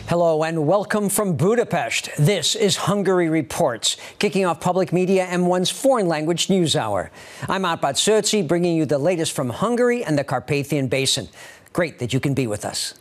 Hello and welcome from Budapest. This is Hungary Reports, kicking off Public Media M1's foreign language news hour. I'm Árpád Szőci, bringing you the latest from Hungary and the Carpathian Basin. Great that you can be with us.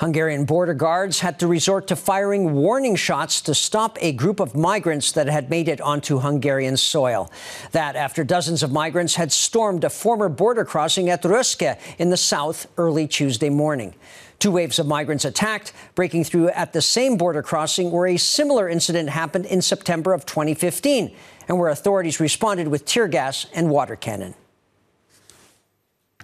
Hungarian border guards had to resort to firing warning shots to stop a group of migrants that had made it onto Hungarian soil. That after dozens of migrants had stormed a former border crossing at Röszke in the south early Tuesday morning. Two waves of migrants attacked, breaking through at the same border crossing where a similar incident happened in September of 2015, and where authorities responded with tear gas and water cannon.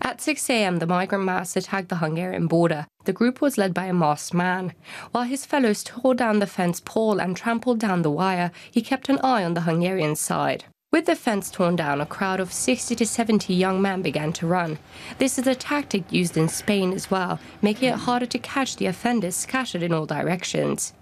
At 6 a.m., the migrant mass attacked the Hungarian border. The group was led by a masked man. While his fellows tore down the fence pole and trampled down the wire, he kept an eye on the Hungarian side. With the fence torn down, a crowd of 60 to 70 young men began to run. This is a tactic used in Spain as well, making it harder to catch the offenders scattered in all directions.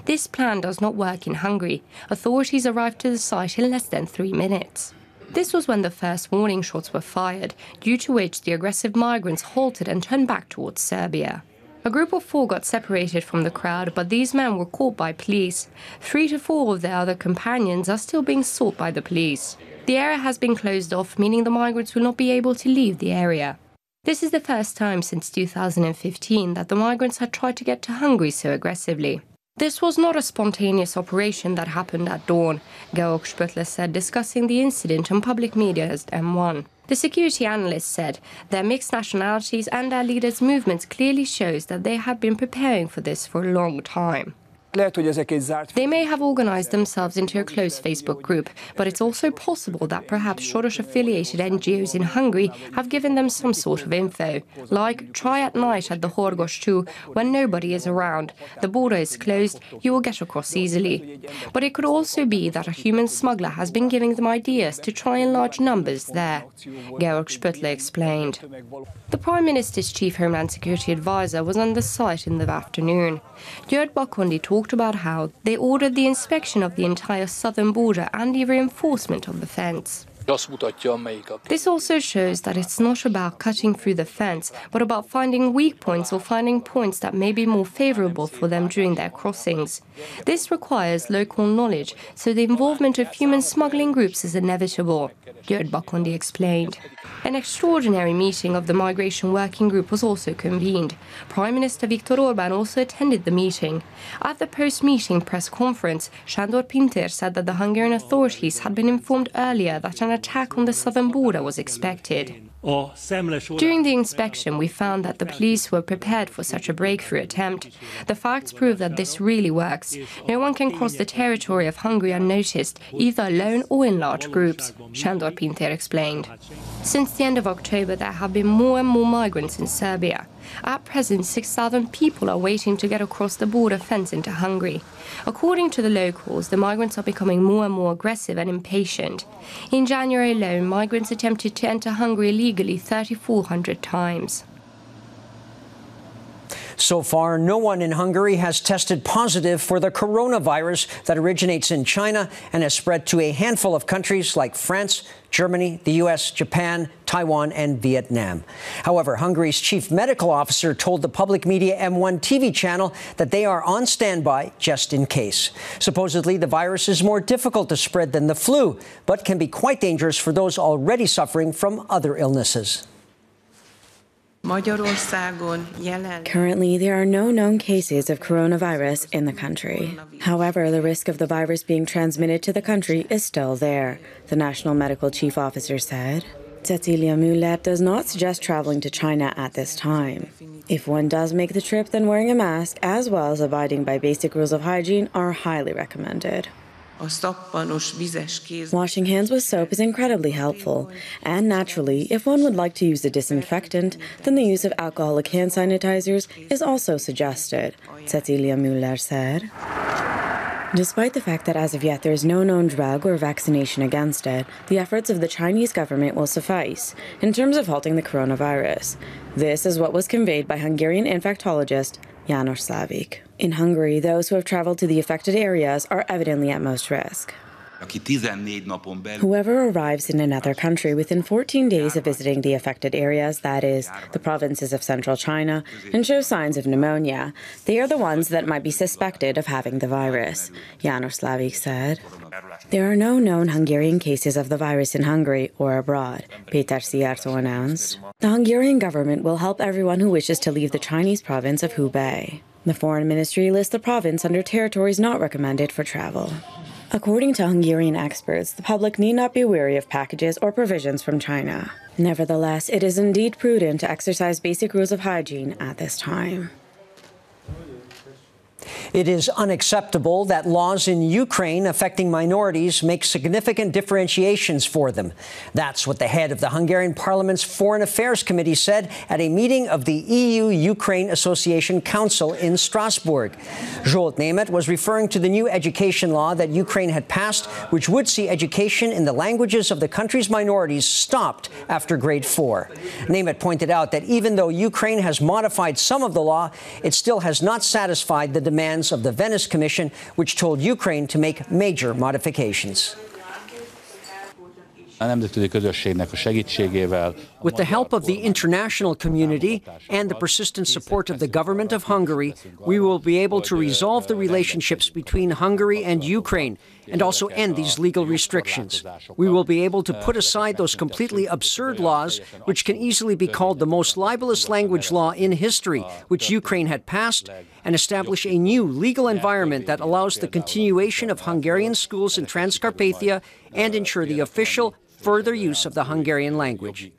This plan does not work in Hungary. Authorities arrived to the site in less than 3 minutes. This was when the first warning shots were fired, due to which the aggressive migrants halted and turned back towards Serbia. A group of 4 got separated from the crowd, but these men were caught by police. 3 to 4 of their other companions are still being sought by the police. The area has been closed off, meaning the migrants will not be able to leave the area. This is the first time since 2015 that the migrants had tried to get to Hungary so aggressively. This was not a spontaneous operation that happened at dawn, Georg Spöttler said, discussing the incident on Public Media's M1. The security analyst said their mixed nationalities and their leaders' movements clearly shows that they had been preparing for this for a long time. They may have organized themselves into a closed Facebook group, but it's also possible that perhaps Soros-affiliated NGOs in Hungary have given them some sort of info, like try at night at the Horgos 2 when nobody is around, the border is closed, you will get across easily. But it could also be that a human smuggler has been giving them ideas to try in large numbers there, Georg Spöttler explained. The Prime Minister's chief Homeland Security advisor was on the site in the afternoon. György Bakondi talked about how they ordered the inspection of the entire southern border and the reinforcement of the fence. This also shows that it's not about cutting through the fence, but about finding weak points or finding points that may be more favorable for them during their crossings. This requires local knowledge, so the involvement of human smuggling groups is inevitable, György Bakondi explained. An extraordinary meeting of the Migration Working Group was also convened. Prime Minister Viktor Orbán also attended the meeting. At the post-meeting press conference, Sándor Pintér said that the Hungarian authorities had been informed earlier that an attack on the southern border was expected. During the inspection, we found that the police were prepared for such a breakthrough attempt. The facts prove that this really works. No one can cross the territory of Hungary unnoticed, either alone or in large groups, Sándor Pintér explained. Since the end of October, there have been more and more migrants in Serbia. At present, 6,000 people are waiting to get across the border fence into Hungary. According to the locals, the migrants are becoming more and more aggressive and impatient. In January alone, migrants attempted to enter Hungary illegally 3,400 times. So far, no one in Hungary has tested positive for the coronavirus that originates in China and has spread to a handful of countries like France, Germany, the U.S., Japan, Taiwan, and Vietnam. However, Hungary's chief medical officer told the Public Media M1 TV channel that they are on standby just in case. Supposedly, the virus is more difficult to spread than the flu, but can be quite dangerous for those already suffering from other illnesses. Currently, there are no known cases of coronavirus in the country. However, the risk of the virus being transmitted to the country is still there, the National Medical Chief Officer said. Cecilia Müller does not suggest traveling to China at this time. If one does make the trip, then wearing a mask, as well as abiding by basic rules of hygiene, are highly recommended. Washing hands with soap is incredibly helpful, and naturally, if one would like to use a disinfectant, then the use of alcoholic hand sanitizers is also suggested, Cecilia Müller said. Despite the fact that as of yet there is no known drug or vaccination against it, the efforts of the Chinese government will suffice in terms of halting the coronavirus. This is what was conveyed by Hungarian infectologist János Slavik. In Hungary, those who have traveled to the affected areas are evidently at most risk. Whoever arrives in another country within 14 days of visiting the affected areas, that is, the provinces of central China, and shows signs of pneumonia, they are the ones that might be suspected of having the virus, János Slavik said. There are no known Hungarian cases of the virus in Hungary or abroad, Péter Szijjártó announced. The Hungarian government will help everyone who wishes to leave the Chinese province of Hubei. The Foreign Ministry lists the province under territories not recommended for travel. According to Hungarian experts, the public need not be wary of packages or provisions from China. Nevertheless, it is indeed prudent to exercise basic rules of hygiene at this time. It is unacceptable that laws in Ukraine affecting minorities make significant differentiations for them. That's what the head of the Hungarian Parliament's Foreign Affairs Committee said at a meeting of the EU-Ukraine Association Council in Strasbourg. Zsolt Németh was referring to the new education law that Ukraine had passed, which would see education in the languages of the country's minorities stopped after grade 4. Németh pointed out that even though Ukraine has modified some of the law, it still has not satisfied the demands of the Venice Commission, which told Ukraine to make major modifications. With the help of the international community and the persistent support of the government of Hungary, we will be able to resolve the relationships between Hungary and Ukraine and also end these legal restrictions. We will be able to put aside those completely absurd laws, which can easily be called the most libelous language law in history, which Ukraine had passed, and establish a new legal environment that allows the continuation of Hungarian schools in Transcarpathia and ensure the official further use of the Hungarian language.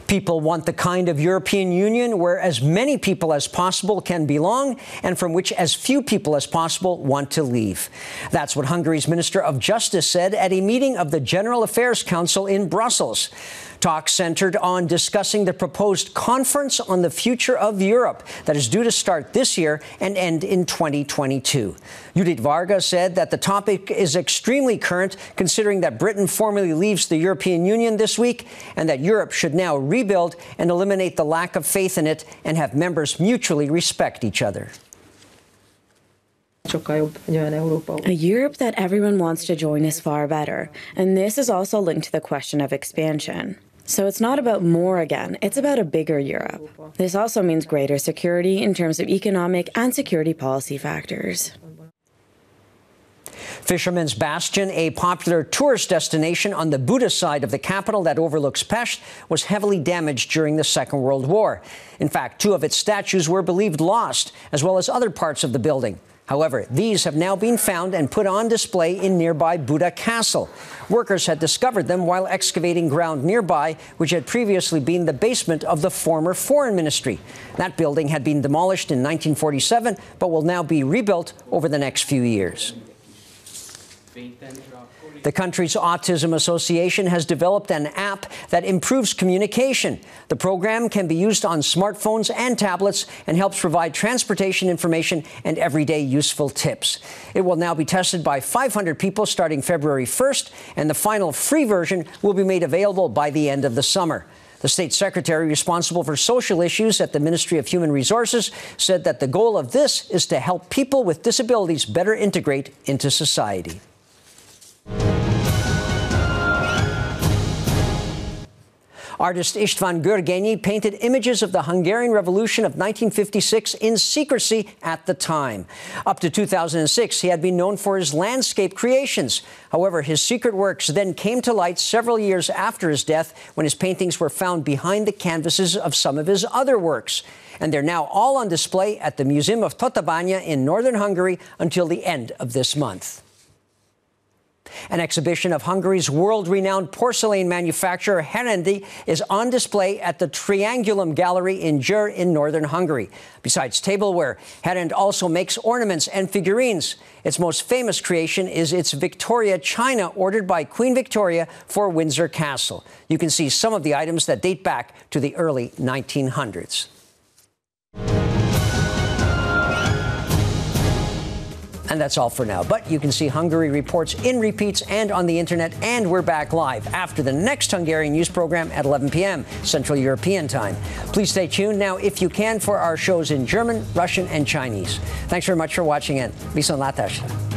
People want the kind of European Union where as many people as possible can belong and from which as few people as possible want to leave. That's what Hungary's Minister of Justice said at a meeting of the General Affairs Council in Brussels. Talks centered on discussing the proposed Conference on the Future of Europe that is due to start this year and end in 2022. Judit Varga said that the topic is extremely current, considering that Britain formally leaves the European Union this week and that Europe should now rebuild and eliminate the lack of faith in it and have members mutually respect each other. A Europe that everyone wants to join is far better, and this is also linked to the question of expansion. So it's not about more again, it's about a bigger Europe. This also means greater security in terms of economic and security policy factors. Fisherman's Bastion, a popular tourist destination on the Buda side of the capital that overlooks Pest, was heavily damaged during the Second World War. In fact, 2 of its statues were believed lost, as well as other parts of the building. However, these have now been found and put on display in nearby Buda Castle. Workers had discovered them while excavating ground nearby, which had previously been the basement of the former Foreign Ministry. That building had been demolished in 1947, but will now be rebuilt over the next few years. The country's Autism Association has developed an app that improves communication. The program can be used on smartphones and tablets and helps provide transportation information and everyday useful tips. It will now be tested by 500 people starting February 1st, and the final free version will be made available by the end of the summer. The state secretary responsible for social issues at the Ministry of Human Resources said that the goal of this is to help people with disabilities better integrate into society. Artist István Görgényi painted images of the Hungarian Revolution of 1956 in secrecy at the time. Up to 2006, he had been known for his landscape creations. However, his secret works then came to light several years after his death, when his paintings were found behind the canvases of some of his other works. And they're now all on display at the Museum of Tatabánya in northern Hungary until the end of this month. An exhibition of Hungary's world-renowned porcelain manufacturer Herendi is on display at the Triangulum Gallery in Győr in northern Hungary. Besides tableware, Herend also makes ornaments and figurines. Its most famous creation is its Victoria china ordered by Queen Victoria for Windsor Castle. You can see some of the items that date back to the early 1900s. And that's all for now. But you can see Hungary reports in repeats and on the internet. And we're back live after the next Hungarian news program at 11 p.m. Central European time. Please stay tuned now, if you can, for our shows in German, Russian, and Chinese. Thanks very much for watching, and viszontlátásra.